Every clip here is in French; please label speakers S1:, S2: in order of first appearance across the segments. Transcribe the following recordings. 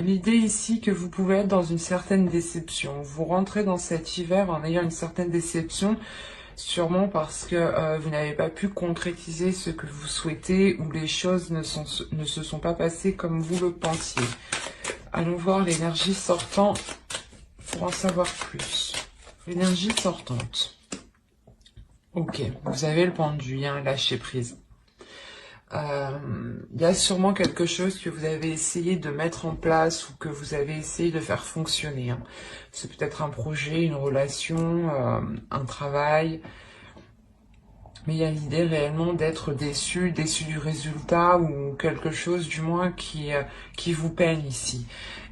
S1: l'idée ici que vous pouvez être dans une certaine déception. Vous rentrez dans cet hiver en ayant une certaine déception, sûrement parce que vous n'avez pas pu concrétiser ce que vous souhaitez ou les choses ne se sont pas passées comme vous le pensiez. Allons voir l'énergie sortante pour en savoir plus. L'énergie sortante. Ok, vous avez le pendu, hein, lâcher prise. Il y a sûrement quelque chose que vous avez essayé de mettre en place ou que vous avez essayé de faire fonctionner. Hein. C'est peut-être un projet, une relation, un travail. Mais il y a l'idée réellement d'être déçu du résultat ou quelque chose du moins qui vous peine ici.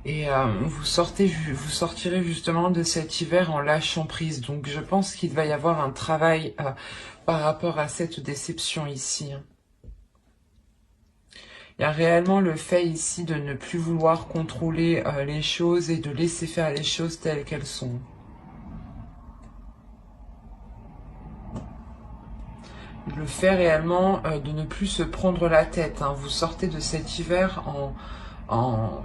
S1: Et vous sortirez justement de cet hiver en lâchant prise. Donc je pense qu'il va y avoir un travail par rapport à cette déception ici. Il y a réellement le fait ici de ne plus vouloir contrôler les choses et de laisser faire les choses telles qu'elles sont. Le fait réellement de ne plus se prendre la tête. Hein. Vous sortez de cet hiver en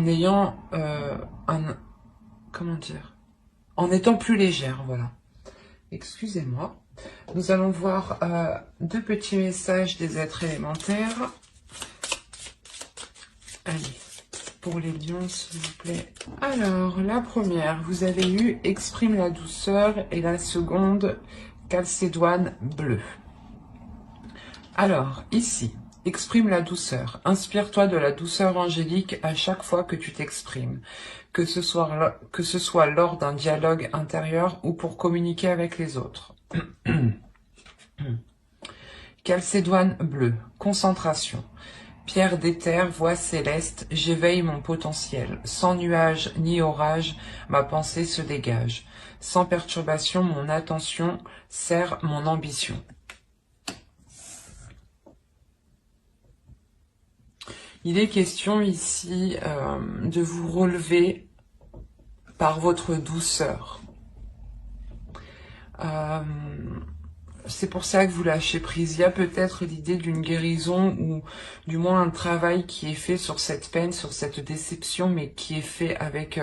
S1: ayant comment dire, en étant plus légère, voilà. Excusez-moi. Nous allons voir deux petits messages des êtres élémentaires. Allez, pour les lions, s'il vous plaît. Alors, la première, vous avez eu exprime la douceur et la seconde, calcédoine bleue. Alors, ici, exprime la douceur. Inspire-toi de la douceur angélique à chaque fois que tu t'exprimes, que ce soit lors d'un dialogue intérieur ou pour communiquer avec les autres. Calcédoine bleue, concentration. Pierre d'éther, voix céleste, j'éveille mon potentiel. Sans nuage ni orage, ma pensée se dégage. Sans perturbation, mon attention sert mon ambition. Il est question ici de vous relever par votre douceur. C'est pour ça que vous lâchez prise. Il y a peut-être l'idée d'une guérison ou du moins un travail qui est fait sur cette peine, sur cette déception, mais qui est fait avec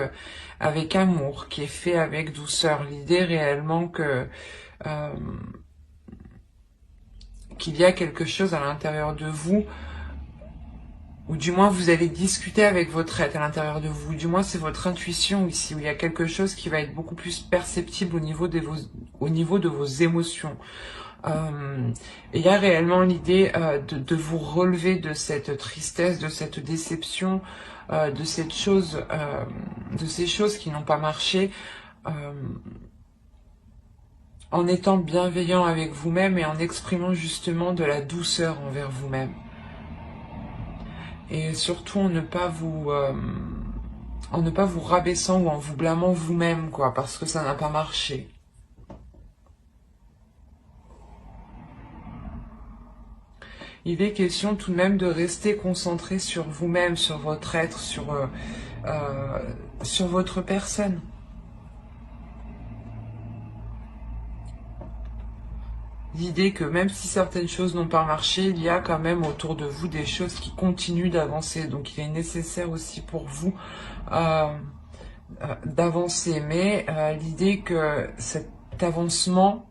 S1: amour, qui est fait avec douceur. L'idée réellement que qu'il y a quelque chose à l'intérieur de vous, ou du moins vous allez discuter avec votre être à l'intérieur de vous, du moins c'est votre intuition ici, où il y a quelque chose qui va être beaucoup plus perceptible au niveau de vos émotions. Il y a réellement l'idée de vous relever de cette tristesse, de cette déception, de ces choses qui n'ont pas marché, en étant bienveillant avec vous-même et en exprimant justement de la douceur envers vous-même. Et surtout en ne pas vous rabaissant ou en vous blâmant vous-même, quoi, parce que ça n'a pas marché. Il est question tout de même de rester concentré sur vous-même, sur votre être, sur votre personne. L'idée que même si certaines choses n'ont pas marché, il y a quand même autour de vous des choses qui continuent d'avancer. Donc il est nécessaire aussi pour vous d'avancer. Mais l'idée que cet avancement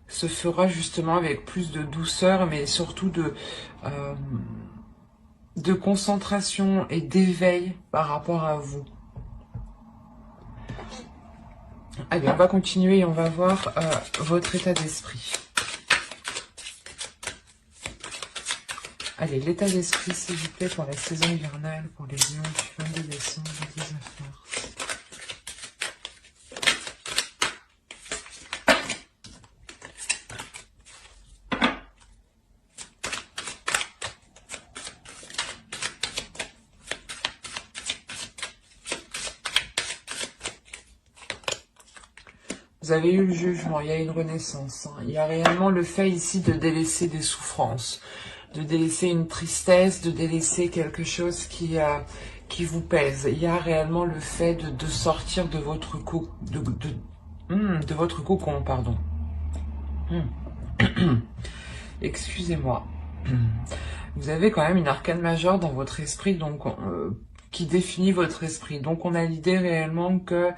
S1: se fera justement avec plus de douceur, mais surtout de concentration et d'éveil par rapport à vous. Allez, on va continuer et on va voir votre état d'esprit. Allez, l'état d'esprit, s'il vous plaît, pour la saison hivernale, pour les lions du 22 décembre au 19 mars. Vous avez eu le jugement, il y a une renaissance. Hein. Il y a réellement le fait ici de délaisser des souffrances, de délaisser une tristesse, de délaisser quelque chose qui vous pèse. Il y a réellement le fait de sortir de votre cocon, pardon. Excusez-moi. Vous avez quand même une arcane majeure dans votre esprit, donc qui définit votre esprit. Donc on a l'idée réellement que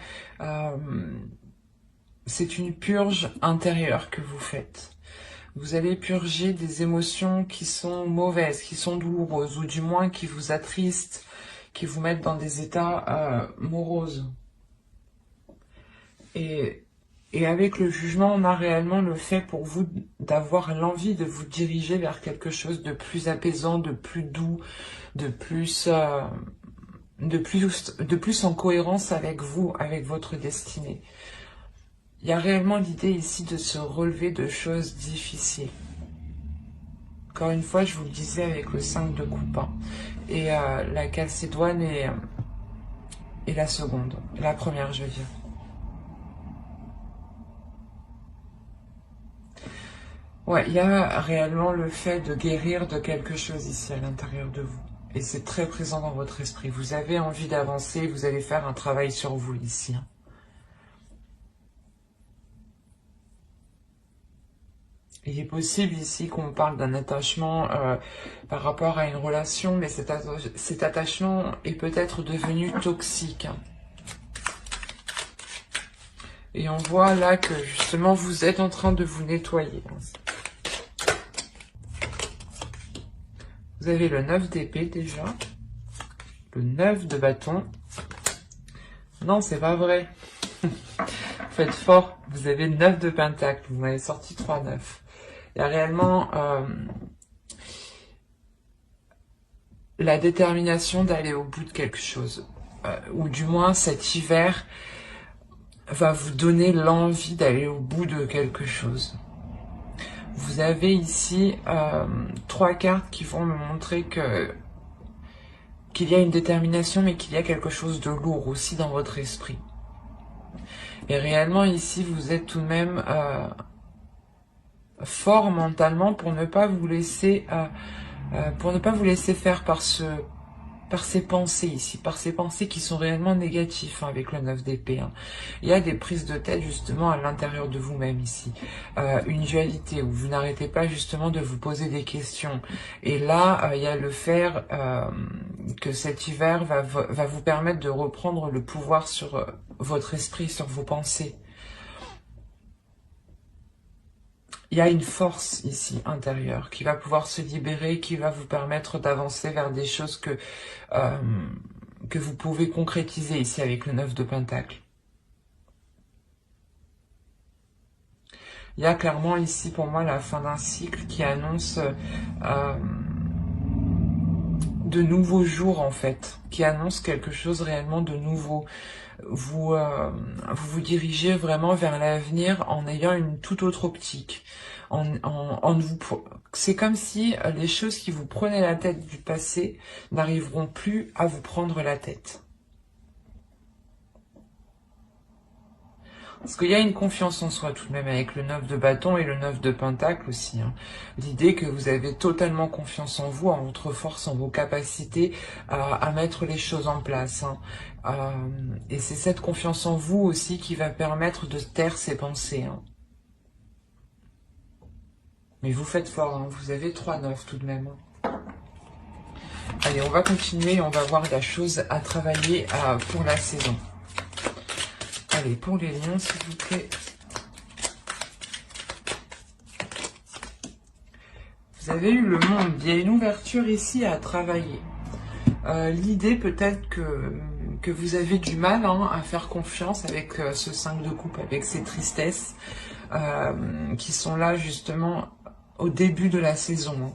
S1: c'est une purge intérieure que vous faites. Vous allez purger des émotions qui sont mauvaises, qui sont douloureuses, ou du moins qui vous attristent, qui vous mettent dans des états moroses. Et avec le jugement, on a réellement le fait pour vous d'avoir l'envie de vous diriger vers quelque chose de plus apaisant, de plus doux, de plus en cohérence avec vous, avec votre destinée. Il y a réellement l'idée ici de se relever de choses difficiles. Encore une fois, je vous le disais avec le 5 de coupe. Hein. Et la Calcédoine et la seconde. La première, je veux dire. Ouais, il y a réellement le fait de guérir de quelque chose ici à l'intérieur de vous. Et c'est très présent dans votre esprit. Vous avez envie d'avancer, vous allez faire un travail sur vous ici. Hein. Il est possible ici qu'on parle d'un attachement par rapport à une relation, mais cet attachement est peut-être devenu toxique. Et on voit là que justement vous êtes en train de vous nettoyer. Vous avez le 9 d'épée déjà, le 9 de bâton. Non, c'est pas vrai. Vous faites fort, vous avez 9 de pentacle, vous m'avez sorti 3-9. Il y a réellement la détermination d'aller au bout de quelque chose. Ou du moins cet hiver va vous donner l'envie d'aller au bout de quelque chose. Vous avez ici 3 cartes qui vont me montrer qu'il y a une détermination, mais qu'il y a quelque chose de lourd aussi dans votre esprit. Et réellement ici, vous êtes tout de même fort mentalement pour ne pas vous laisser faire par ces pensées ici, par ces pensées qui sont réellement négatives hein, avec le 9 d'épée. Hein. Il y a des prises de tête justement à l'intérieur de vous-même ici. Une dualité où vous n'arrêtez pas justement de vous poser des questions. Et là, il y a le fait que cet hiver va vous permettre de reprendre le pouvoir sur votre esprit, sur vos pensées. Il y a une force ici intérieure qui va pouvoir se libérer, qui va vous permettre d'avancer vers des choses que vous pouvez concrétiser ici avec le 9 de pentacle. Il y a clairement ici pour moi la fin d'un cycle qui annonce de nouveaux jours en fait, qui annonce quelque chose réellement de nouveau. Vous dirigez vraiment vers l'avenir en ayant une toute autre optique. C'est comme si les choses qui vous prenaient la tête du passé n'arriveront plus à vous prendre la tête. Parce qu'il y a une confiance en soi tout de même avec le 9 de bâton et le 9 de pentacle aussi. Hein. L'idée que vous avez totalement confiance en vous, en votre force, en vos capacités à mettre les choses en place. Hein. Et c'est cette confiance en vous aussi qui va permettre de taire ces pensées. Hein. Mais vous faites fort, hein. Vous avez 3-9 tout de même. Hein. Allez, on va continuer, on va voir la chose à travailler pour la saison. Allez, pour les lions, s'il vous plaît. Vous avez eu le monde. Il y a une ouverture ici à travailler. L'idée peut-être que vous avez du mal hein, à faire confiance avec ce 5 de coupe, avec ces tristesses qui sont là justement au début de la saison. Hein.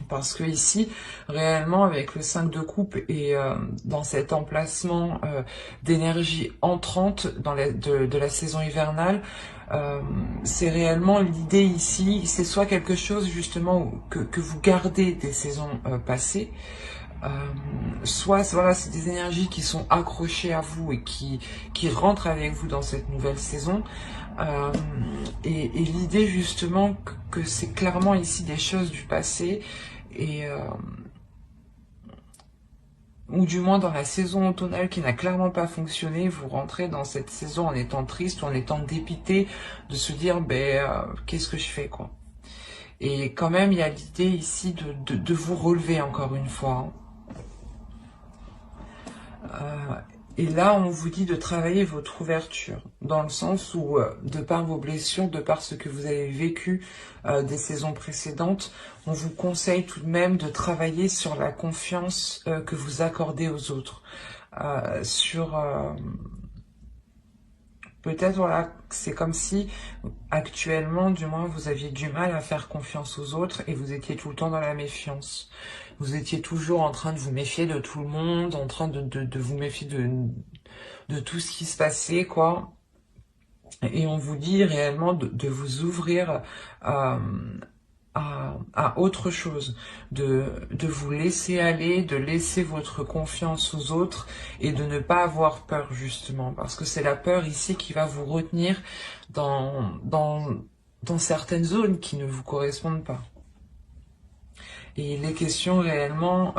S1: Parce que ici, réellement, avec le 5 de coupe et dans cet emplacement d'énergie entrante de la saison hivernale, c'est réellement l'idée ici, c'est soit quelque chose justement que vous gardez des saisons passées, soit voilà, c'est des énergies qui sont accrochées à vous et qui rentrent avec vous dans cette nouvelle saison. Et l'idée justement que c'est clairement ici des choses du passé et ou du moins dans la saison automnale qui n'a clairement pas fonctionné, vous rentrez dans cette saison en étant triste ou en étant dépité de se dire qu'est-ce que je fais quoi. Et quand même, il y a l'idée ici de vous relever encore une fois. Et là, on vous dit de travailler votre ouverture, dans le sens où, de par vos blessures, de par ce que vous avez vécu des saisons précédentes, on vous conseille tout de même de travailler sur la confiance que vous accordez aux autres. Peut-être, voilà, c'est comme si, actuellement, du moins, vous aviez du mal à faire confiance aux autres et vous étiez tout le temps dans la méfiance. Vous étiez toujours en train de vous méfier de tout le monde, en train de vous méfier de tout ce qui se passait, quoi. Et on vous dit réellement de vous ouvrir à autre chose, de vous laisser aller, de laisser votre confiance aux autres et de ne pas avoir peur, justement, parce que c'est la peur ici qui va vous retenir dans certaines zones qui ne vous correspondent pas. Et il est question réellement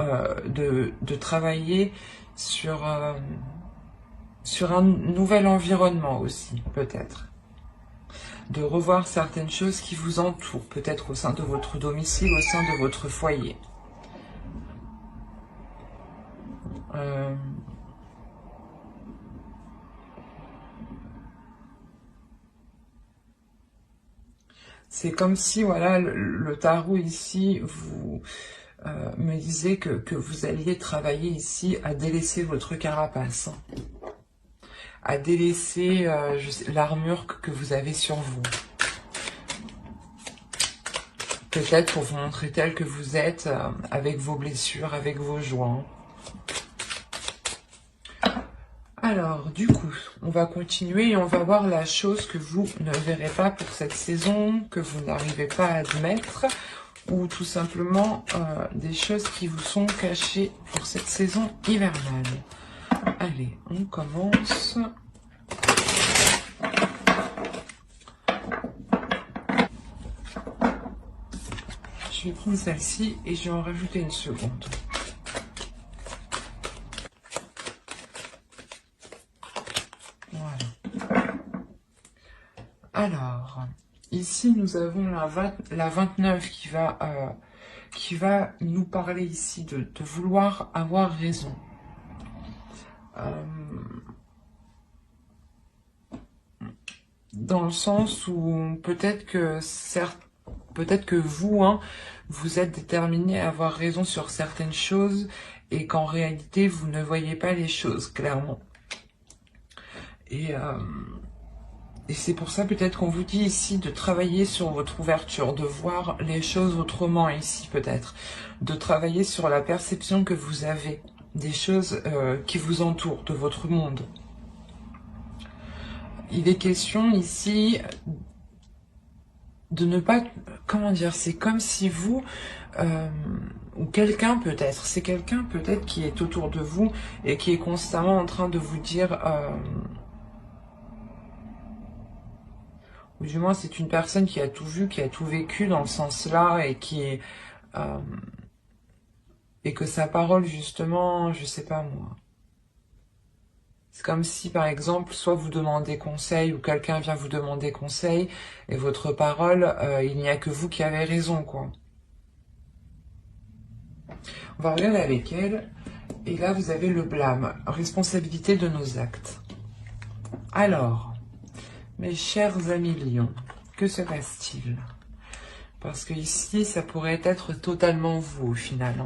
S1: de travailler sur un nouvel environnement aussi, peut-être. De revoir certaines choses qui vous entourent, peut-être au sein de votre domicile, au sein de votre foyer. C'est comme si, voilà, le tarot ici vous me disait que vous alliez travailler ici à délaisser votre carapace, à délaisser l'armure que vous avez sur vous. Peut-être pour vous montrer tel que vous êtes, avec vos blessures, avec vos joints. Alors, du coup, on va continuer et on va voir la chose que vous ne verrez pas pour cette saison, que vous n'arrivez pas à admettre, ou tout simplement des choses qui vous sont cachées pour cette saison hivernale. Allez, on commence. Je vais prendre celle-ci et je vais en rajouter une seconde. Voilà. Alors, ici nous avons la 29 qui va nous parler ici de vouloir avoir raison. Dans le sens où peut-être que vous, vous êtes déterminé à avoir raison sur certaines choses et qu'en réalité, vous ne voyez pas les choses clairement. Et c'est pour ça peut-être qu'on vous dit ici de travailler sur votre ouverture, de voir les choses autrement ici peut-être, de travailler sur la perception que vous avez des choses qui vous entourent, de votre monde. Il est question ici de ne pas, comment dire, c'est comme si vous, ou quelqu'un peut-être, c'est quelqu'un peut-être qui est autour de vous et qui est constamment en train de vous dire, ou du moins c'est une personne qui a tout vu, qui a tout vécu dans le sens-là et qui est, et que sa parole justement, je sais pas moi. C'est comme si, par exemple, soit vous demandez conseil ou quelqu'un vient vous demander conseil et votre parole, il n'y a que vous qui avez raison, quoi. On va regarder avec elle. Et là, vous avez le blâme, responsabilité de nos actes. Alors, mes chers amis lions, que se passe-t-il? Parce que ici, ça pourrait être totalement vous, au final.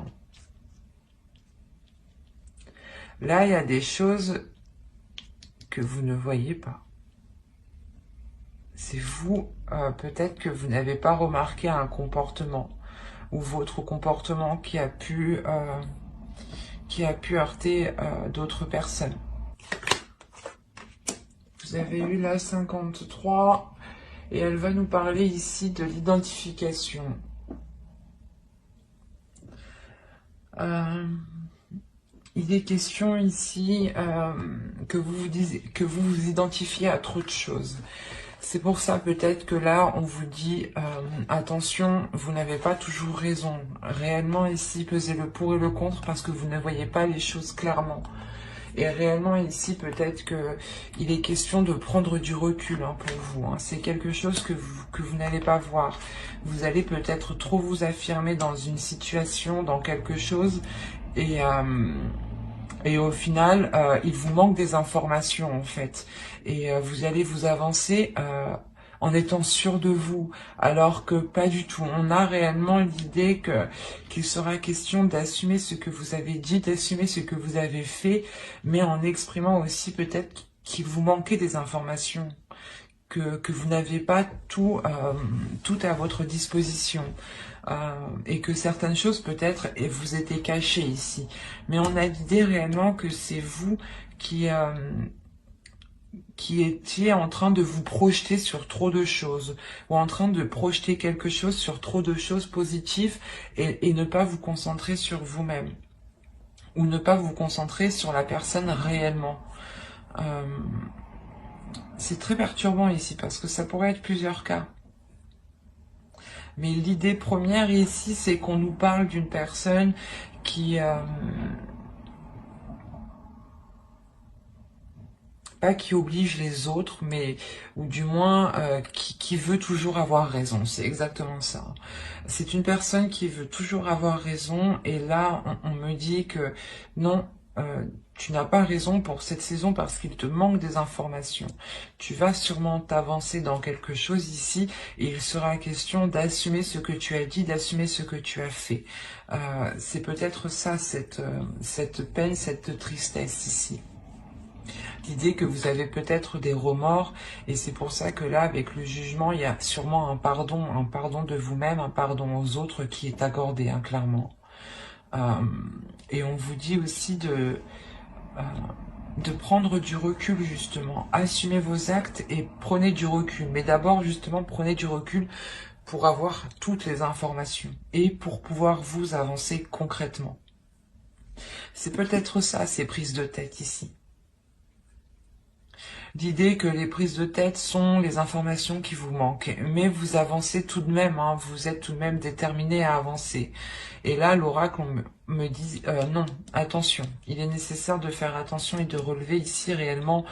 S1: Là, il y a des choses que vous ne voyez pas. C'est vous, peut-être que vous n'avez pas remarqué un comportement ou votre comportement qui a pu heurter d'autres personnes. Vous avez eu la 53 et elle va nous parler ici de l'identification. Il est question ici que vous vous identifiez à trop de choses. C'est pour ça peut-être que là, on vous dit, attention, vous n'avez pas toujours raison. Réellement ici, pesez le pour et le contre parce que vous ne voyez pas les choses clairement. Et réellement ici, peut-être que il est question de prendre du recul pour vous. C'est quelque chose que vous n'allez pas voir. Vous allez peut-être trop vous affirmer dans une situation, dans quelque chose, et au final, il vous manque des informations en fait. Et vous allez vous avancer en étant sûr de vous, alors que pas du tout. On a réellement l'idée qu'il sera question d'assumer ce que vous avez dit, d'assumer ce que vous avez fait, mais en exprimant aussi peut-être qu'il vous manquait des informations, que vous n'avez pas tout à votre disposition. Et que certaines choses peut-être vous étaient cachées ici. Mais on a l'idée réellement que c'est vous qui étiez en train de vous projeter sur trop de choses, ou en train de projeter quelque chose sur trop de choses positives et ne pas vous concentrer sur vous-même, ou ne pas vous concentrer sur la personne réellement. C'est très perturbant ici, parce que ça pourrait être plusieurs cas. Mais l'idée première ici, c'est qu'on nous parle d'une personne qui... pas qui oblige les autres, mais ou du moins qui veut toujours avoir raison. C'est exactement ça. C'est une personne qui veut toujours avoir raison, et là, on me dit que non, tu n'as pas raison pour cette saison parce qu'il te manque des informations. Tu vas sûrement t'avancer dans quelque chose ici, et il sera question d'assumer ce que tu as dit, d'assumer ce que tu as fait. C'est peut-être ça, cette peine, cette tristesse ici. L'idée que vous avez peut-être des remords, et c'est pour ça que là, avec le jugement, il y a sûrement un pardon de vous-même, un pardon aux autres qui est accordé, clairement. Et on vous dit aussi de prendre du recul, justement. Assumez vos actes et prenez du recul. Mais d'abord, justement, prenez du recul pour avoir toutes les informations et pour pouvoir vous avancer concrètement. C'est peut-être ça, ces prises de tête ici. L'idée que les prises de tête sont les informations qui vous manquent, mais vous avancez tout de même, vous êtes tout de même déterminé à avancer. Et là, l'oracle me dit non, attention, il est nécessaire de faire attention et de relever ici réellement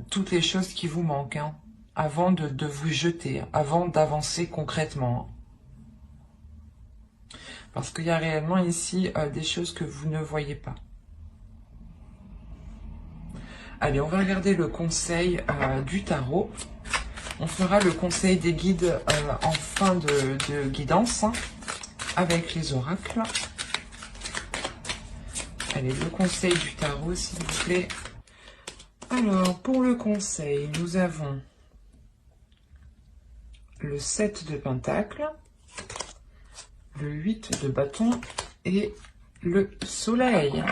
S1: toutes les choses qui vous manquent, avant de vous jeter, avant d'avancer concrètement. Parce qu'il y a réellement ici des choses que vous ne voyez pas. Allez, on va regarder le conseil du tarot. On fera le conseil des guides en fin de guidance avec les oracles. Allez, le conseil du tarot, s'il vous plaît. Alors, pour le conseil, nous avons le 7 de pentacle, le 8 de bâton et le soleil.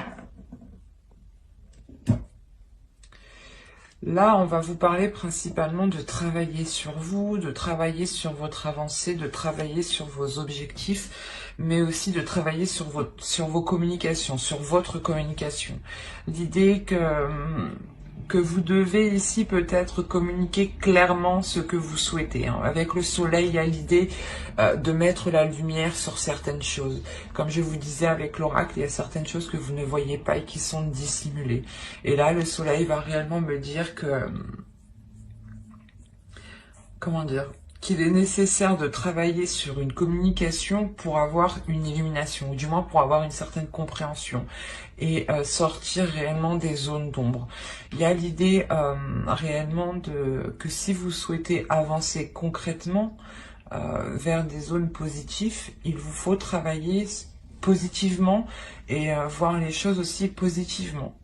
S1: Là, on va vous parler principalement de travailler sur vous, de travailler sur votre avancée, de travailler sur vos objectifs, mais aussi de travailler sur vos communications, sur votre communication. L'idée que vous devez ici peut-être communiquer clairement ce que vous souhaitez. Avec le soleil, il y a l'idée de mettre la lumière sur certaines choses. Comme je vous disais avec l'oracle, il y a certaines choses que vous ne voyez pas et qui sont dissimulées. Et là, le soleil va réellement me dire que... Comment dire ? Qu'il est nécessaire de travailler sur une communication pour avoir une illumination, ou du moins pour avoir une certaine compréhension, et sortir réellement des zones d'ombre. Il y a l'idée réellement que si vous souhaitez avancer concrètement vers des zones positives, il vous faut travailler positivement et voir les choses aussi positivement.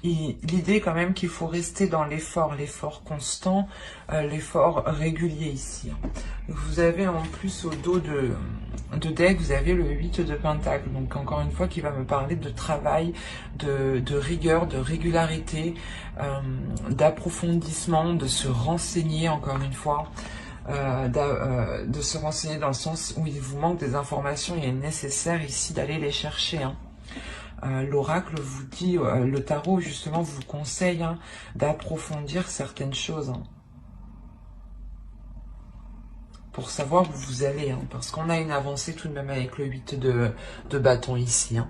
S1: L'idée quand même qu'il faut rester dans l'effort constant, l'effort régulier ici. Vous avez en plus au dos de deck, vous avez le 8 de pentacle, donc encore une fois qui va me parler de travail, de rigueur, de régularité, d'approfondissement, de se renseigner encore une fois. De se renseigner dans le sens où il vous manque des informations, il est nécessaire ici d'aller les chercher. L'oracle vous dit, le tarot justement vous conseille d'approfondir certaines choses. pour savoir où vous allez, hein, parce qu'on a une avancée tout de même avec le 8 de bâton ici. Hein.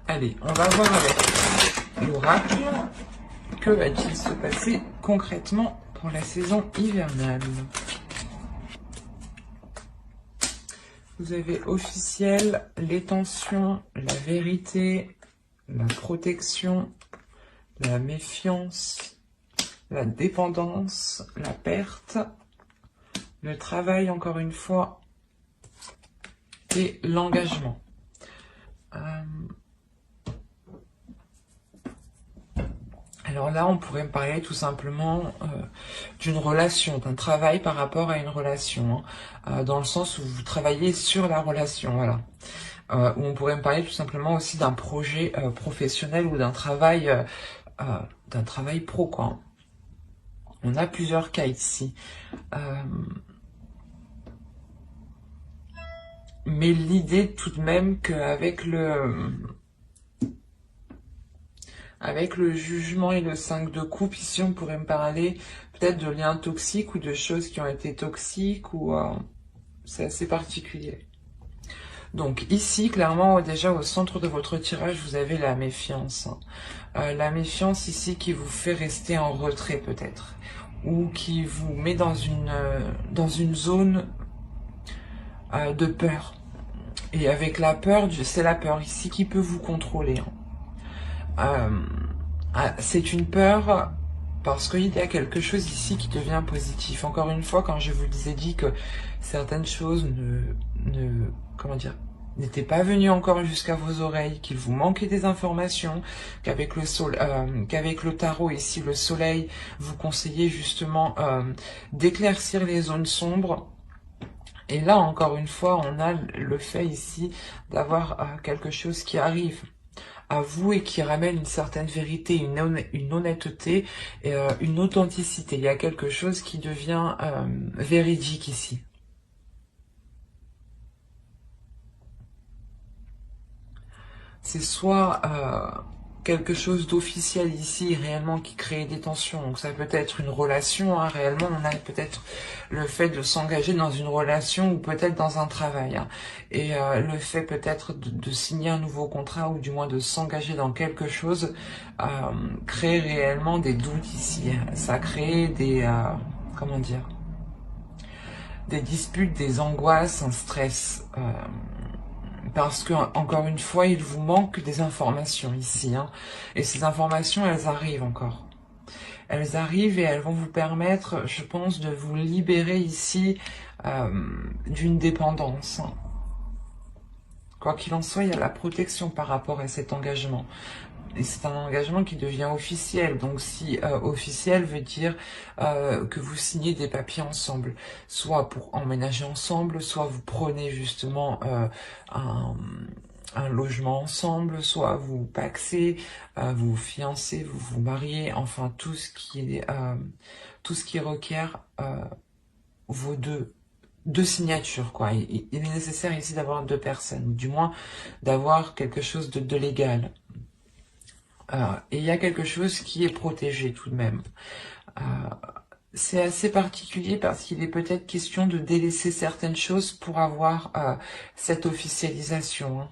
S1: Allez, on va voir avec l'oracle. Que va-t-il se passer concrètement pour la saison hivernale? Vous avez officiel, les tensions, la vérité, la protection, la méfiance, la dépendance, la perte, le travail encore une fois et l'engagement. Alors là, on pourrait me parler tout simplement d'une relation, d'un travail par rapport à une relation, hein, dans le sens où vous travaillez sur la relation, voilà. Ou on pourrait me parler tout simplement aussi d'un projet professionnel ou d'un travail pro, quoi. On a plusieurs cas ici. Mais l'idée tout de même qu'avec avec le jugement et le 5 de coupe, ici on pourrait me parler peut-être de liens toxiques ou de choses qui ont été toxiques, ou c'est assez particulier. Donc ici, clairement, déjà au centre de votre tirage, vous avez la méfiance. La méfiance ici qui vous fait rester en retrait peut-être, ou qui vous met dans une zone de peur. Et avec la peur, c'est la peur ici qui peut vous contrôler. C'est une peur parce qu'il y a quelque chose ici qui devient positif. Encore une fois, quand je vous ai dit que certaines choses n'étaient pas venues encore jusqu'à vos oreilles, qu'il vous manquait des informations, qu'avec le tarot ici, le soleil, vous conseillez justement d'éclaircir les zones sombres. Et là, encore une fois, on a le fait ici d'avoir quelque chose qui arrive à vous et qui ramène une certaine vérité, une honnêteté, et, une authenticité. Il y a quelque chose qui devient véridique ici. C'est soit quelque chose d'officiel ici, réellement, qui crée des tensions. Donc ça peut être une relation, hein, réellement, on a peut-être le fait de s'engager dans une relation ou peut-être dans un travail. Hein. Et le fait peut-être de signer un nouveau contrat ou du moins de s'engager dans quelque chose crée réellement des doutes ici. Ça crée des... comment dire, des disputes, des angoisses, un stress. Parce que, encore une fois, il vous manque des informations ici. Hein. Et ces informations, elles arrivent encore. Elles arrivent et elles vont vous permettre, je pense, de vous libérer ici d'une dépendance. Hein. Quoi qu'il en soit, il y a la protection par rapport à cet engagement. Et c'est un engagement qui devient officiel. Donc si officiel veut dire que vous signez des papiers ensemble, soit pour emménager ensemble, soit vous prenez justement un logement ensemble, soit vous pacsez, vous vous fiancez, vous vous mariez, enfin tout ce qui requiert vos deux signatures, quoi. Il est nécessaire ici d'avoir 2 personnes, du moins d'avoir quelque chose de légal. Et il y a quelque chose qui est protégé tout de même. C'est assez particulier parce qu'il est peut-être question de délaisser certaines choses pour avoir cette officialisation. Hein.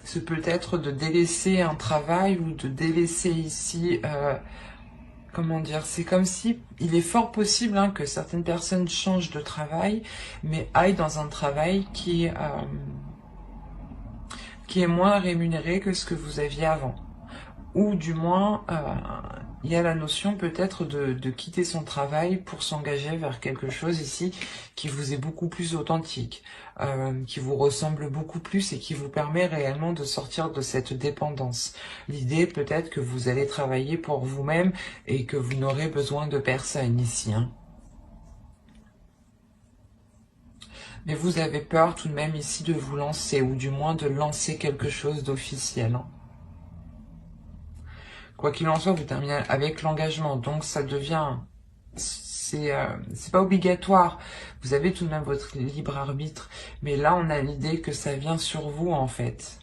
S1: C'est peut-être de délaisser un travail ou de délaisser ici... comment dire, c'est comme si il est fort possible hein, que certaines personnes changent de travail, mais aillent dans un travail qui est moins rémunéré que ce que vous aviez avant. Ou du moins, il y a la notion peut-être de quitter son travail pour s'engager vers quelque chose ici qui vous est beaucoup plus authentique, qui vous ressemble beaucoup plus et qui vous permet réellement de sortir de cette dépendance. L'idée peut-être que vous allez travailler pour vous-même et que vous n'aurez besoin de personne ici. Hein. Mais vous avez peur tout de même ici de vous lancer, ou du moins de lancer quelque chose d'officiel. Hein. Quoi qu'il en soit, vous terminez avec l'engagement, donc ça devient... C'est pas obligatoire, vous avez tout de même votre libre arbitre, mais là on a l'idée que ça vient sur vous en fait.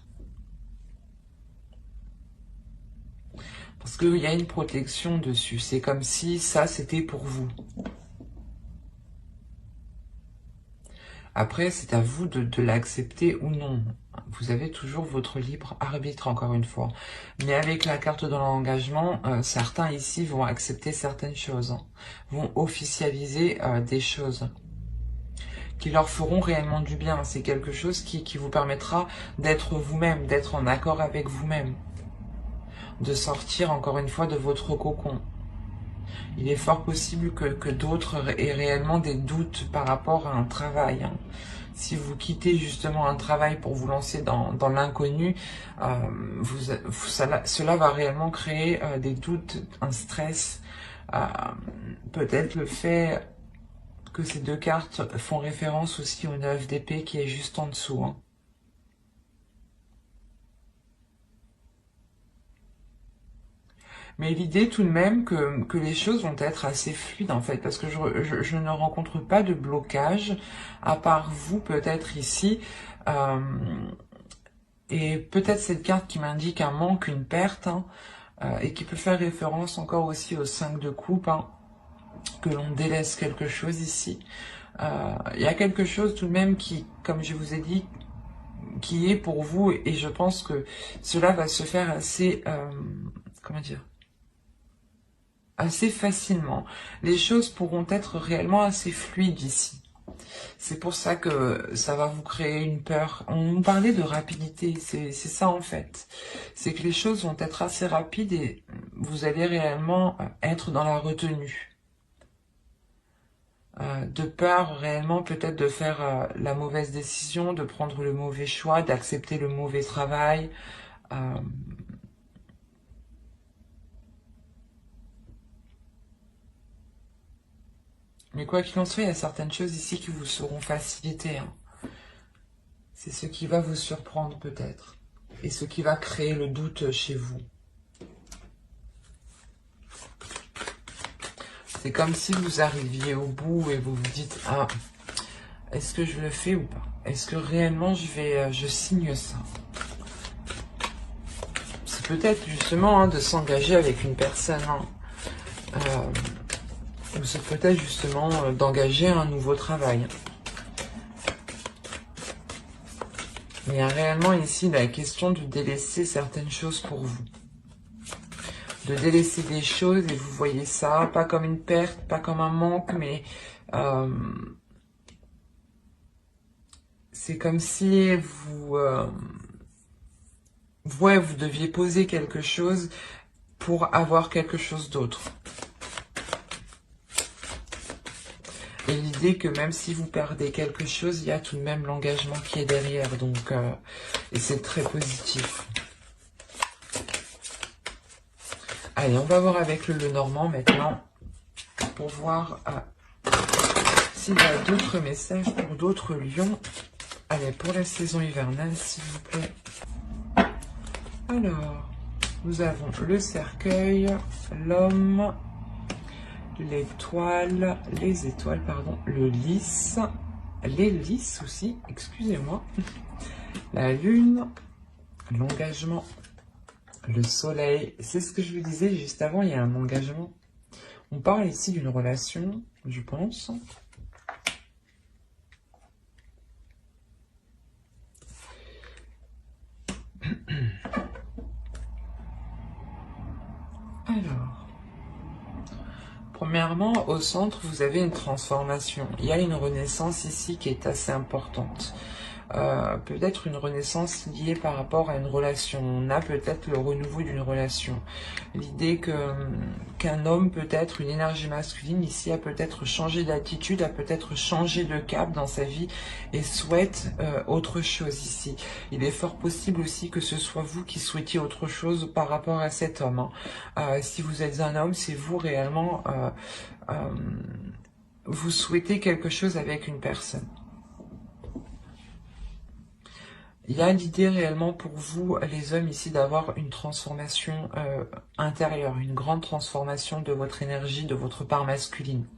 S1: Parce qu'il y a une protection dessus. C'est comme si ça, c'était pour vous. Après, c'est à vous de l'accepter ou non. Vous avez toujours votre libre arbitre, encore une fois. Mais avec la carte de l'engagement, certains ici vont accepter certaines choses, hein, vont officialiser des choses qui leur feront réellement du bien. C'est quelque chose qui vous permettra d'être vous-même, d'être en accord avec vous-même, de sortir, encore une fois, de votre cocon. Il est fort possible que d'autres aient réellement des doutes par rapport à un travail, hein. Si vous quittez justement un travail pour vous lancer dans l'inconnu, cela va réellement créer des doutes, un stress. Peut-être le fait que ces deux cartes font référence aussi au 9 d'épée qui est juste en dessous, hein. Mais l'idée tout de même que les choses vont être assez fluides en fait, parce que je ne rencontre pas de blocage, à part vous peut-être ici, et peut-être cette carte qui m'indique un manque, une perte, hein, et qui peut faire référence encore aussi au 5 de coupe, hein, que l'on délaisse quelque chose ici. Il y a quelque chose tout de même qui, comme je vous ai dit, qui est pour vous, et je pense que cela va se faire assez, comment dire, assez facilement. Les choses pourront être réellement assez fluides ici. C'est pour ça que ça va vous créer une peur. On nous parlait de rapidité, c'est ça en fait. C'est que les choses vont être assez rapides et vous allez réellement être dans la retenue. De peur réellement peut-être de faire la mauvaise décision, de prendre le mauvais choix, d'accepter le mauvais travail. Mais quoi qu'il en soit, il y a certaines choses ici qui vous seront facilitées, hein. C'est ce qui va vous surprendre peut-être. Et ce qui va créer le doute chez vous. C'est comme si vous arriviez au bout et vous vous dites « Ah, est-ce que je le fais ou pas? Est-ce que réellement je signe ça ?» C'est peut-être justement hein, de s'engager avec une personne. Hein. Ou c'est peut-être justement d'engager un nouveau travail. Mais il y a réellement ici la question de délaisser certaines choses pour vous. De délaisser des choses et vous voyez ça, pas comme une perte, pas comme un manque, mais c'est comme si vous deviez poser quelque chose pour avoir quelque chose d'autre. Et l'idée que même si vous perdez quelque chose, il y a tout de même l'engagement qui est derrière. Donc, et c'est très positif. Allez, on va voir avec le Lenormand maintenant. Pour voir s'il y a d'autres messages pour d'autres lions. Allez, pour la saison hivernale, s'il vous plaît. Alors, nous avons le cercueil, l'homme, l'étoile, les étoiles, pardon, le lys, les lys aussi, excusez-moi, la lune, l'engagement, le soleil. C'est ce que je vous disais juste avant, il y a un engagement. On parle ici d'une relation, je pense. Alors, premièrement, au centre, vous avez une transformation. Il y a une renaissance ici qui est assez importante. Peut-être une renaissance liée par rapport à une relation. On a peut-être le renouveau d'une relation. L'idée qu'un homme, peut-être une énergie masculine ici, a peut-être changé d'attitude, a peut-être changé de cap dans sa vie et souhaite autre chose ici. Il est fort possible aussi que ce soit vous qui souhaitiez autre chose par rapport à cet homme, hein. Si vous êtes un homme, c'est vous réellement, vous souhaitez quelque chose avec une personne. Il y a l'idée réellement pour vous, les hommes ici, d'avoir une transformation intérieure, une grande transformation de votre énergie, de votre part masculine.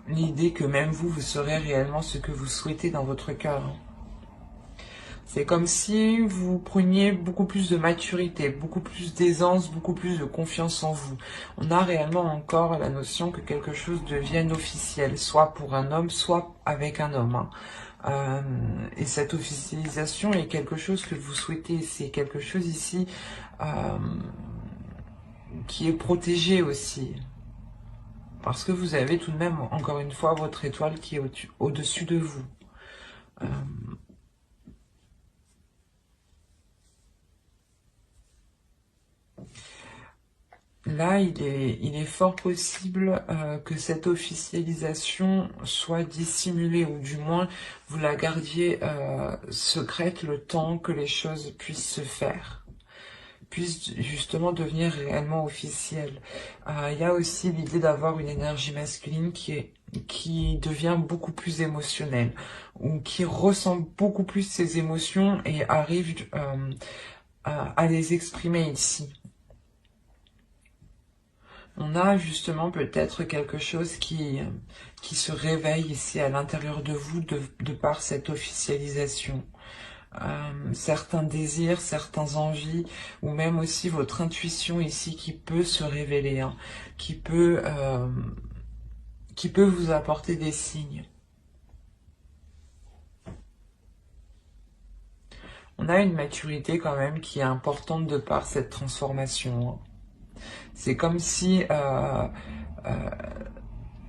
S1: L'idée que même vous, vous serez réellement ce que vous souhaitez dans votre cœur. C'est comme si vous preniez beaucoup plus de maturité, beaucoup plus d'aisance, beaucoup plus de confiance en vous. On a réellement encore la notion que quelque chose devienne officiel, soit pour un homme, soit avec un homme, hein. Et cette officialisation est quelque chose que vous souhaitez. C'est quelque chose ici qui est protégé aussi. Parce que vous avez tout de même, encore une fois, votre étoile qui est au-dessus de vous. Là, il est fort possible que cette officialisation soit dissimulée, ou du moins vous la gardiez secrète le temps que les choses puissent se faire, puissent justement devenir réellement officielles. Il y a aussi l'idée d'avoir une énergie masculine qui devient beaucoup plus émotionnelle, ou qui ressent beaucoup plus ses émotions et arrive à les exprimer ici. On a justement peut-être quelque chose qui se réveille ici à l'intérieur de vous de par cette officialisation. Certains désirs, certaines envies, ou même aussi votre intuition ici qui peut se révéler, hein, qui peut vous apporter des signes. On a une maturité quand même qui est importante de par cette transformation, hein. C'est comme si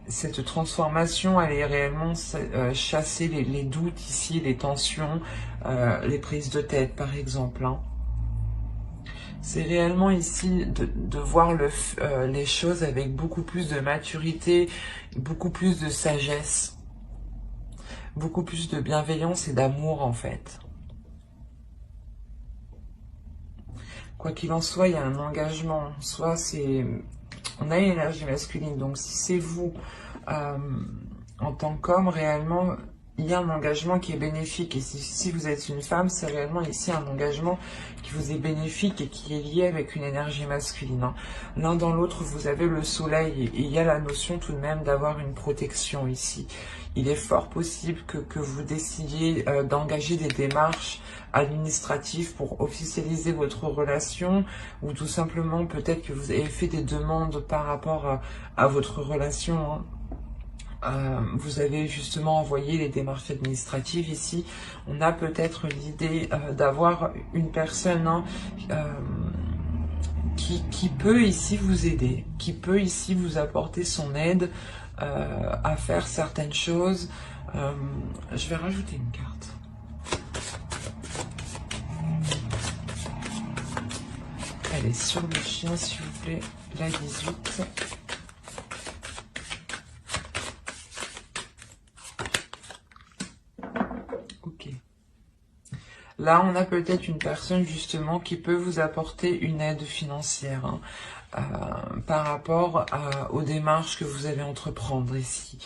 S1: cette transformation allait réellement chasser les doutes ici, les tensions, les prises de tête par exemple, hein. C'est réellement ici de voir les choses avec beaucoup plus de maturité, beaucoup plus de sagesse, beaucoup plus de bienveillance et d'amour en fait. Quoi qu'il en soit, il y a un engagement. Soit on a une énergie masculine, donc si c'est vous, en tant qu'homme, réellement, il y a un engagement qui est bénéfique. Et si vous êtes une femme, c'est réellement ici un engagement qui vous est bénéfique et qui est lié avec une énergie masculine, hein. L'un dans l'autre, vous avez le soleil et il y a la notion tout de même d'avoir une protection ici. Il est fort possible que vous décidiez d'engager des démarches administratives pour officialiser votre relation, ou tout simplement peut-être que vous avez fait des demandes par rapport à votre relation, hein. Vous avez justement envoyé les démarches administratives ici. On a peut-être l'idée d'avoir une personne, hein, qui peut ici vous aider, qui peut ici vous apporter son aide à faire certaines choses. Je vais rajouter une carte. Allez, sur le chien, s'il vous plaît, la 18. Ok. Là, on a peut-être une personne justement qui peut vous apporter une aide financière, hein, par rapport aux démarches que vous allez entreprendre ici.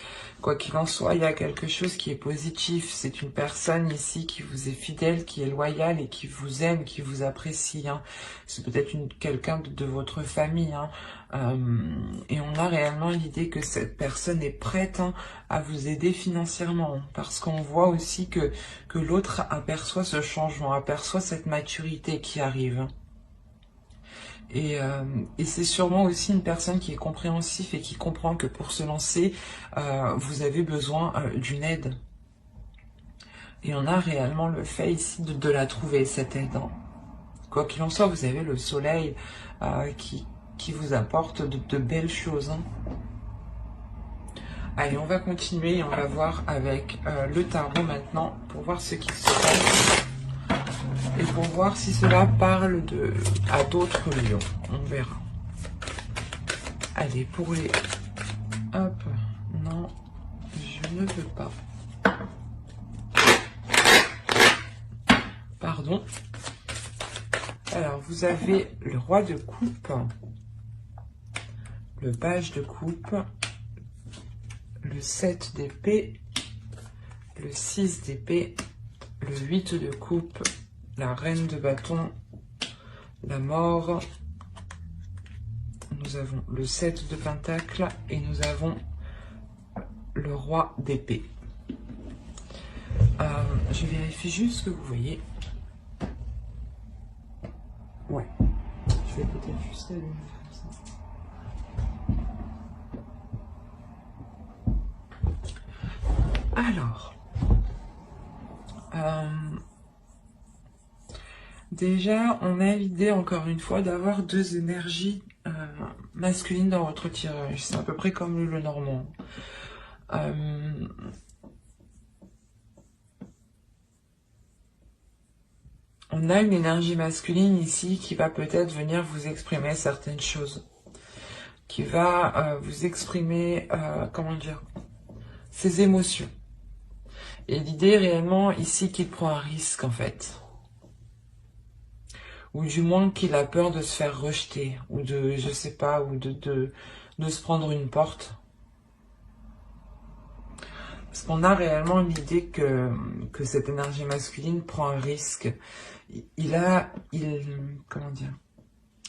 S1: Quoi qu'il en soit, il y a quelque chose qui est positif. C'est une personne ici qui vous est fidèle, qui est loyale et qui vous aime, qui vous apprécie, hein. C'est peut-être quelqu'un de votre famille, hein. Et on a réellement l'idée que cette personne est prête, hein, à vous aider financièrement, parce qu'on voit aussi que l'autre aperçoit ce changement, aperçoit cette maturité qui arrive. Et c'est sûrement aussi une personne qui est compréhensif et qui comprend que pour se lancer, vous avez besoin d'une aide. Et on a réellement le fait ici de la trouver, cette aide, hein. Quoi qu'il en soit, vous avez le soleil qui vous apporte de belles choses, hein. Allez, on va continuer et on va voir avec le tarot maintenant pour voir ce qui se passe. Et pour voir si cela parle à d'autres lions. On verra. Allez, pour les... Hop. Non, je ne peux pas. Pardon. Alors, vous avez le roi de coupe, le page de coupe, le 7 d'épée, le 6 d'épée, le 8 de coupe, la reine de bâton, la mort, nous avons le 7 de pentacle et nous avons le roi d'épée. Je vérifie juste ce que vous voyez. Ouais. Je vais peut-être juste allumer comme ça. Alors. Déjà, on a l'idée, encore une fois, d'avoir deux énergies masculines dans votre tirage. C'est à peu près comme le Normand. On a une énergie masculine ici qui va peut-être venir vous exprimer certaines choses. Qui va vous exprimer, comment dire, ses émotions. Et l'idée réellement ici qu'il prend un risque en fait. Ou du moins qu'il a peur de se faire rejeter. Ou de, je sais pas, ou de se prendre une porte. Parce qu'on a réellement l'idée que cette énergie masculine prend un risque. Comment dire,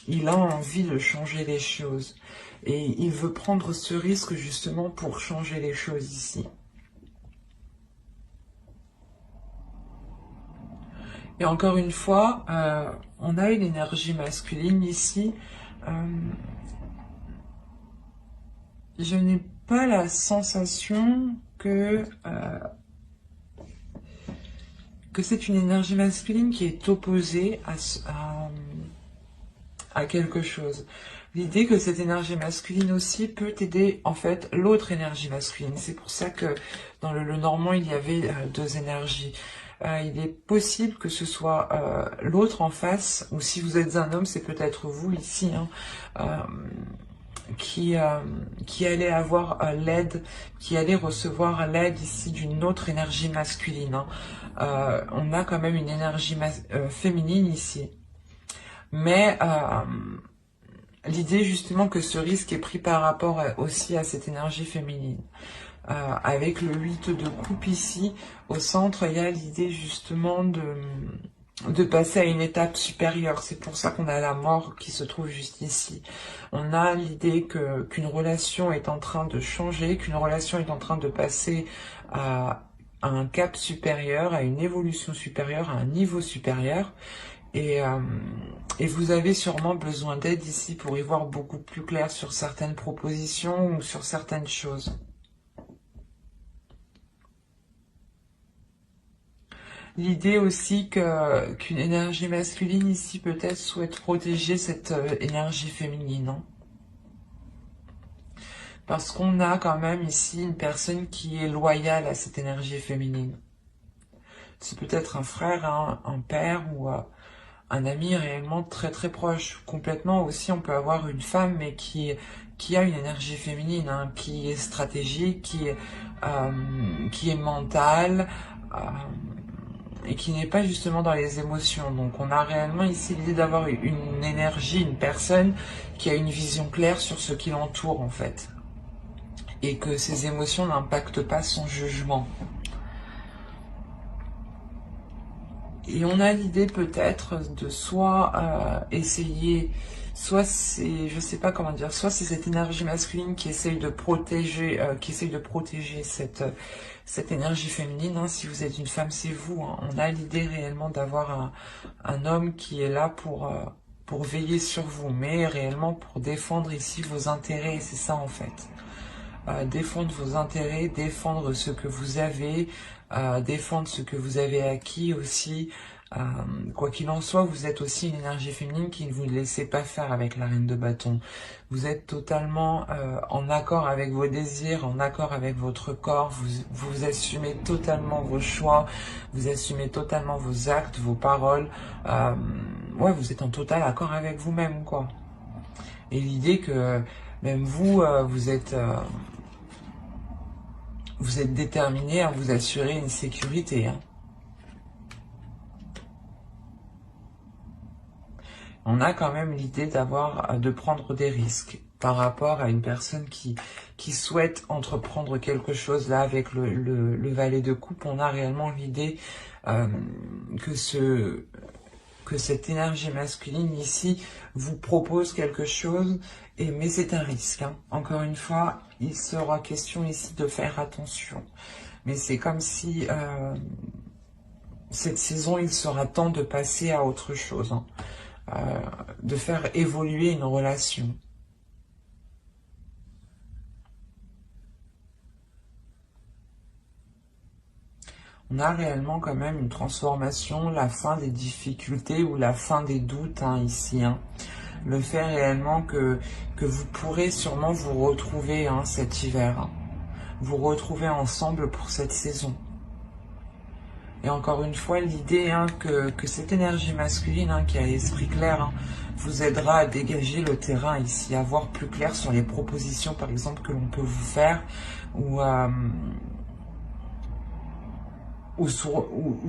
S1: il a envie de changer les choses. Et il veut prendre ce risque justement pour changer les choses ici. Et encore une fois, on a une énergie masculine ici. Je n'ai pas la sensation que c'est une énergie masculine qui est opposée à quelque chose. L'idée que cette énergie masculine aussi peut aider en fait l'autre énergie masculine. C'est pour ça que dans le Normand, il y avait deux énergies. Il est possible que ce soit l'autre en face, ou si vous êtes un homme, c'est peut-être vous ici, hein, qui allait avoir l'aide, qui allait recevoir l'aide ici d'une autre énergie masculine. Hein. On a quand même une énergie féminine ici. Mais l'idée justement que ce risque est pris par rapport aussi à cette énergie féminine. Avec le 8 de coupe ici, au centre, il y a l'idée justement de passer à une étape supérieure. C'est pour ça qu'on a la mort qui se trouve juste ici. On a l'idée qu'une relation est en train de changer, qu'une relation est en train de passer à un cap supérieur, à une évolution supérieure, à un niveau supérieur. Et vous avez sûrement besoin d'aide ici pour y voir beaucoup plus clair sur certaines propositions ou sur certaines choses. L'idée aussi qu'une énergie masculine ici peut-être souhaite protéger cette énergie féminine. Hein. Parce qu'on a quand même ici une personne qui est loyale à cette énergie féminine. C'est peut-être un frère, un père ou un ami réellement très très proche. Complètement aussi, on peut avoir une femme mais qui a une énergie féminine, hein, qui est stratégique, qui est mentale, et qui n'est pas justement dans les émotions. Donc on a réellement ici l'idée d'avoir une énergie, une personne qui a une vision claire sur ce qui l'entoure en fait. Et que ses émotions n'impactent pas son jugement. Et on a l'idée peut-être de soit essayer, soit c'est, je sais pas comment dire, soit c'est cette énergie masculine qui essaye de protéger, cette énergie féminine. Hein. Si vous êtes une femme, c'est vous. Hein. On a l'idée réellement d'avoir un homme qui est là pour veiller sur vous, mais réellement pour défendre ici vos intérêts. C'est ça en fait. Défendre vos intérêts, défendre ce que vous avez, défendre ce que vous avez acquis aussi. Quoi qu'il en soit, vous êtes aussi une énergie féminine qui ne vous laissez pas faire avec la reine de bâton. Vous êtes totalement en accord avec vos désirs, en accord avec votre corps, vous assumez totalement vos choix, vous assumez totalement vos actes, vos paroles. Ouais, vous êtes en total accord avec vous-même, quoi. Et l'idée que même vous, vous êtes déterminé à vous assurer une sécurité. Hein. On a quand même l'idée de prendre des risques par rapport à une personne qui souhaite entreprendre quelque chose. Là, avec le valet de coupe, on a réellement l'idée que cette énergie masculine ici vous propose quelque chose, mais c'est un risque. Hein. Encore une fois, il sera question ici de faire attention. Mais c'est comme si cette saison, il sera temps de passer à autre chose, hein. De faire évoluer une relation. On a réellement quand même une transformation, la fin des difficultés ou la fin des doutes, hein, ici, hein. Le fait réellement que vous pourrez sûrement vous retrouver, hein, cet hiver, hein. Vous retrouver ensemble pour cette saison. Et encore une fois, l'idée, hein, que cette énergie masculine, hein, qui a l'esprit clair, hein, vous aidera à dégager le terrain ici, à voir plus clair sur les propositions, par exemple, que l'on peut vous faire, ou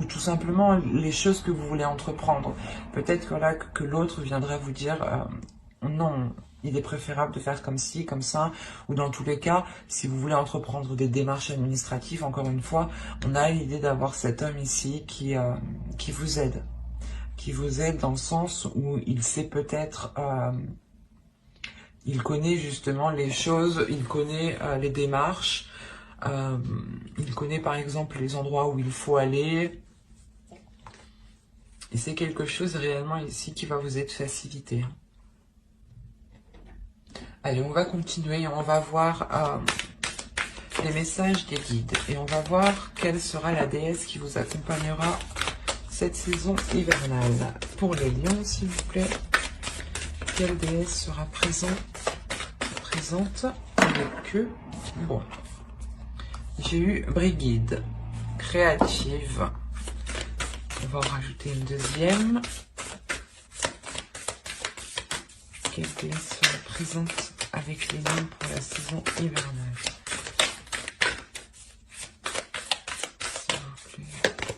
S1: tout simplement les choses que vous voulez entreprendre. Peut-être que là, que l'autre viendrait vous dire non, il est préférable de faire comme ci, comme ça, ou dans tous les cas, si vous voulez entreprendre des démarches administratives, encore une fois, on a l'idée d'avoir cet homme ici qui vous aide. Qui vous aide dans le sens où il sait peut-être, il connaît justement les choses, il connaît les démarches, il connaît par exemple les endroits où il faut aller. Et c'est quelque chose réellement ici qui va vous être facilité. Allez, on va continuer, on va voir les messages des guides. Et on va voir quelle sera la déesse qui vous accompagnera cette saison hivernale. Pour les lions, s'il vous plaît, quelle déesse sera présente avec eux? Bon, j'ai eu Brigide, créative. On va en rajouter une deuxième. Quelle déesse sera présente avec les lions pour la saison hivernale? S'il vous plaît.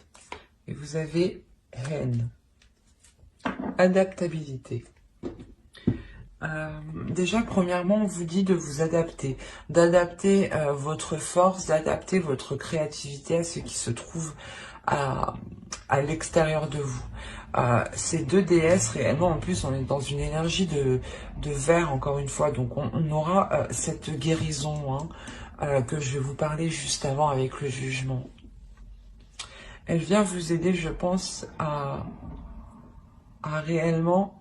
S1: Et vous avez haine, adaptabilité. Déjà, premièrement, on vous dit de vous adapter, d'adapter votre force, d'adapter votre créativité à ce qui se trouve à l'extérieur de vous. Ces deux déesses, réellement, en plus, on est dans une énergie de verre, encore une fois, donc on aura cette guérison, hein, que je vais vous parler juste avant avec le jugement. Elle vient vous aider, je pense, à réellement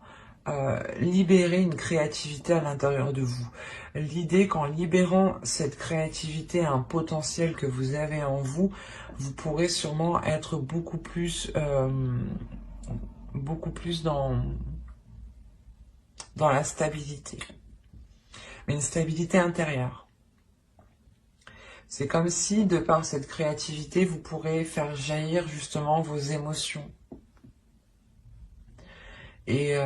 S1: libérer une créativité à l'intérieur de vous. L'idée qu'en libérant cette créativité, un potentiel que vous avez en vous, vous pourrez sûrement être beaucoup plus dans la stabilité. Mais une stabilité intérieure. C'est comme si, de par cette créativité, vous pourrez faire jaillir justement vos émotions. Et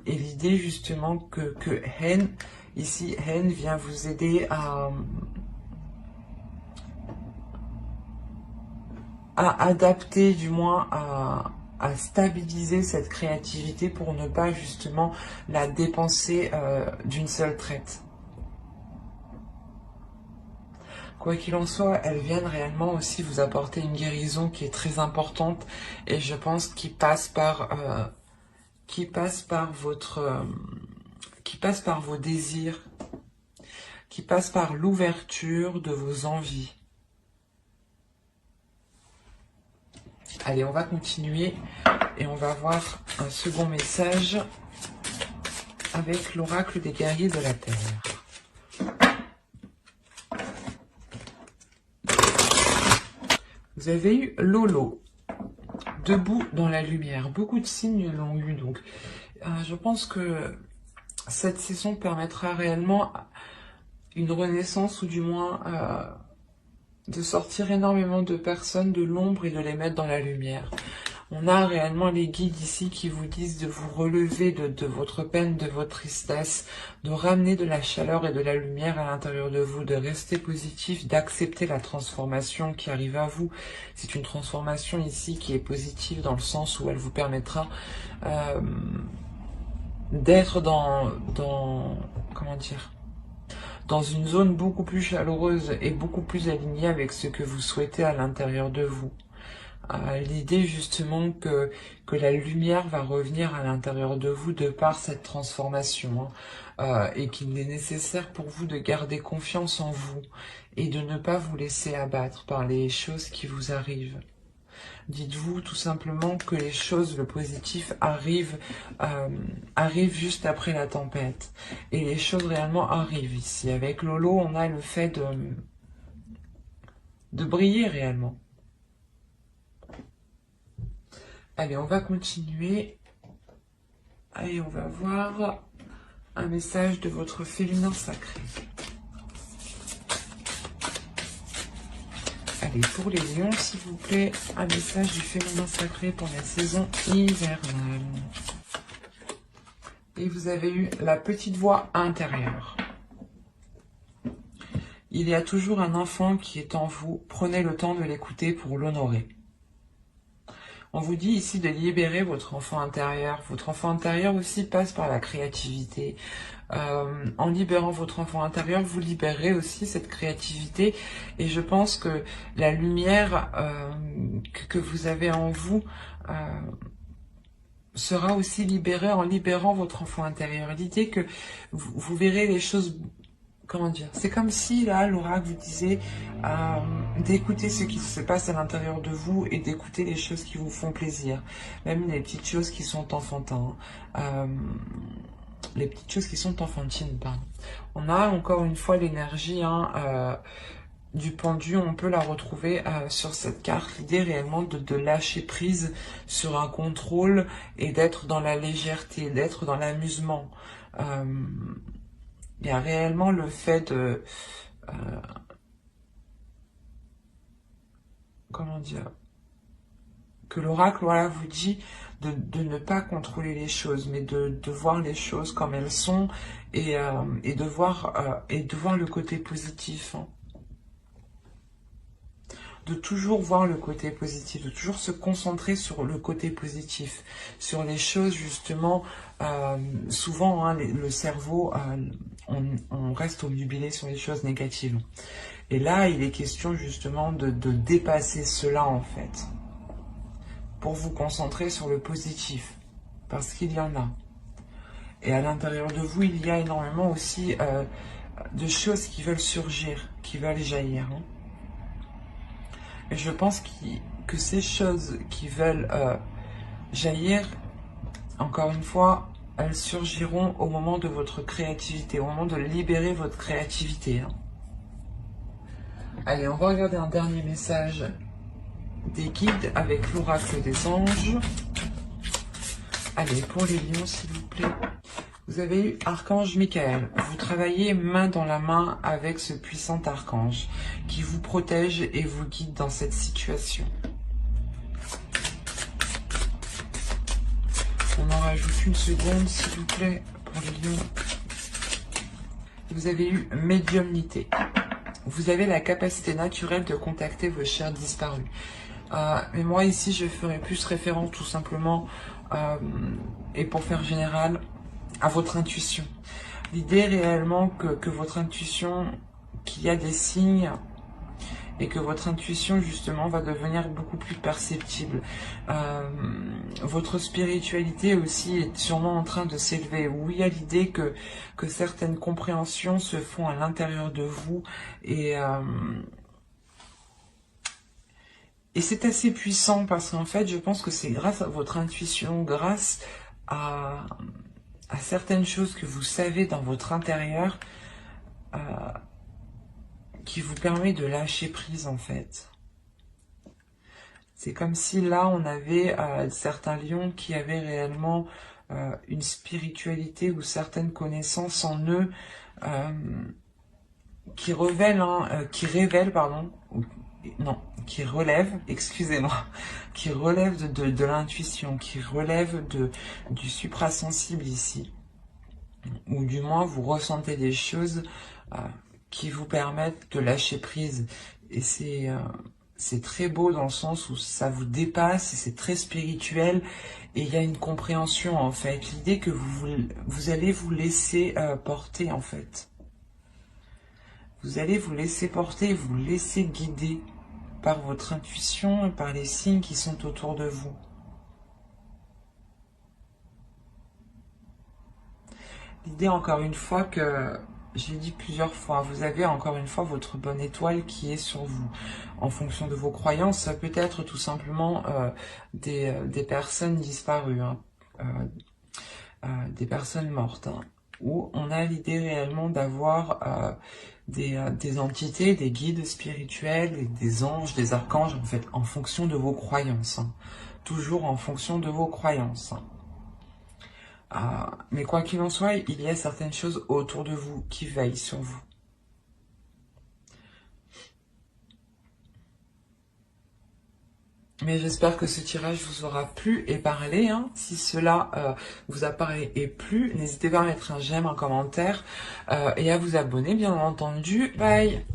S1: l'idée justement que Hen, ici, Hen vient vous aider à adapter, du moins à stabiliser cette créativité pour ne pas justement la dépenser d'une seule traite. Quoi qu'il en soit, elles viennent réellement aussi vous apporter une guérison qui est très importante et je pense qui passe par vos désirs, qui passe par l'ouverture de vos envies. Allez, on va continuer et on va voir un second message avec l'oracle des guerriers de la Terre. Vous avez eu Lolo, debout dans la lumière. Beaucoup de signes l'ont eu, donc je pense que cette saison permettra réellement une renaissance, ou du moins de sortir énormément de personnes de l'ombre et de les mettre dans la lumière. On a réellement les guides ici qui vous disent de vous relever de votre peine, de votre tristesse, de ramener de la chaleur et de la lumière à l'intérieur de vous, de rester positif, d'accepter la transformation qui arrive à vous. C'est une transformation ici qui est positive dans le sens où elle vous permettra d'être comment dire, dans une zone beaucoup plus chaleureuse et beaucoup plus alignée avec ce que vous souhaitez à l'intérieur de vous. L'idée justement que la lumière va revenir à l'intérieur de vous de par cette transformation, hein, et qu'il est nécessaire pour vous de garder confiance en vous et de ne pas vous laisser abattre par les choses qui vous arrivent. Dites-vous tout simplement que les choses, le positif arrive juste après la tempête. Et les choses réellement arrivent ici. Avec Lolo, on a le fait de briller réellement. Allez, on va continuer. Allez, on va voir un message de votre féminin sacré. Allez, pour les lions, s'il vous plaît, un message du féminin sacré pour la saison hivernale. Et vous avez eu la petite voix intérieure. Il y a toujours un enfant qui est en vous. Prenez le temps de l'écouter pour l'honorer. On vous dit ici de libérer votre enfant intérieur. Votre enfant intérieur aussi passe par la créativité. En libérant votre enfant intérieur, vous libérez aussi cette créativité. Et je pense que la lumière que vous avez en vous sera aussi libérée en libérant votre enfant intérieur. L'idée que vous verrez les choses... Comment dire? C'est comme si, là, l'oracle vous disait d'écouter ce qui se passe à l'intérieur de vous et d'écouter les choses qui vous font plaisir. Même les petites choses qui sont enfantines. Les petites choses qui sont enfantines, pardon. On a encore une fois l'énergie du pendu, on peut la retrouver sur cette carte. L'idée réellement de lâcher prise sur un contrôle et d'être dans la légèreté, d'être dans l'amusement. Il y a réellement le fait de... comment dire? Que l'oracle, voilà, vous dit de ne pas contrôler les choses, mais de voir les choses comme elles sont et de voir le côté positif. Hein. De toujours voir le côté positif, de toujours se concentrer sur le côté positif, sur les choses justement, souvent hein, le cerveau, on reste obnubilé sur les choses négatives. Et là, il est question justement de dépasser cela en fait, pour vous concentrer sur le positif, parce qu'il y en a. Et à l'intérieur de vous, il y a énormément aussi de choses qui veulent surgir, qui veulent jaillir. Hein. Et je pense que ces choses qui veulent jaillir, encore une fois, elles surgiront au moment de votre créativité, au moment de libérer votre créativité. Hein. Allez, on va regarder un dernier message des guides avec l'oracle des anges. Allez, pour les lions, s'il vous plaît. Vous avez eu Archange Michael. Vous travaillez main dans la main avec ce puissant archange qui vous protège et vous guide dans cette situation. On en rajoute une seconde, s'il vous plaît, pour les lions. Vous avez eu médiumnité. Vous avez la capacité naturelle de contacter vos chers disparus. Mais moi, ici, je ferai plus référence tout simplement, et pour faire général, à votre intuition. L'idée réellement que votre intuition, qu'il y a des signes et que votre intuition justement va devenir beaucoup plus perceptible. Votre spiritualité aussi est sûrement en train de s'élever. Oui, il y a l'idée que certaines compréhensions se font à l'intérieur de vous et c'est assez puissant parce qu'en fait, je pense que c'est grâce à votre intuition, grâce à certaines choses que vous savez dans votre intérieur qui vous permet de lâcher prise en fait. C'est comme si là on avait certains lions qui avaient réellement une spiritualité ou certaines connaissances en eux qui relèvent, excusez-moi, qui relèvent de l'intuition, qui relèvent du suprasensible ici. Ou du moins vous ressentez des choses qui vous permettent de lâcher prise. Et c'est très beau dans le sens où ça vous dépasse, et c'est très spirituel, et il y a une compréhension en fait. L'idée que vous allez vous laisser porter en fait. Vous allez vous laisser porter, vous laisser guider par votre intuition et par les signes qui sont autour de vous. L'idée encore une fois que j'ai dit plusieurs fois, vous avez encore une fois votre bonne étoile qui est sur vous. En fonction de vos croyances, ça peut être tout simplement des personnes disparues, hein, des personnes mortes, hein, où on a l'idée réellement d'avoir des entités, des guides spirituels, des anges, des archanges, en fait, en fonction de vos croyances. Hein. Toujours en fonction de vos croyances. Mais quoi qu'il en soit, il y a certaines choses autour de vous qui veillent sur vous. Mais j'espère que ce tirage vous aura plu et parlé. Hein. Si cela vous a parlé et plu, n'hésitez pas à mettre un j'aime, un commentaire et à vous abonner, bien entendu. Bye!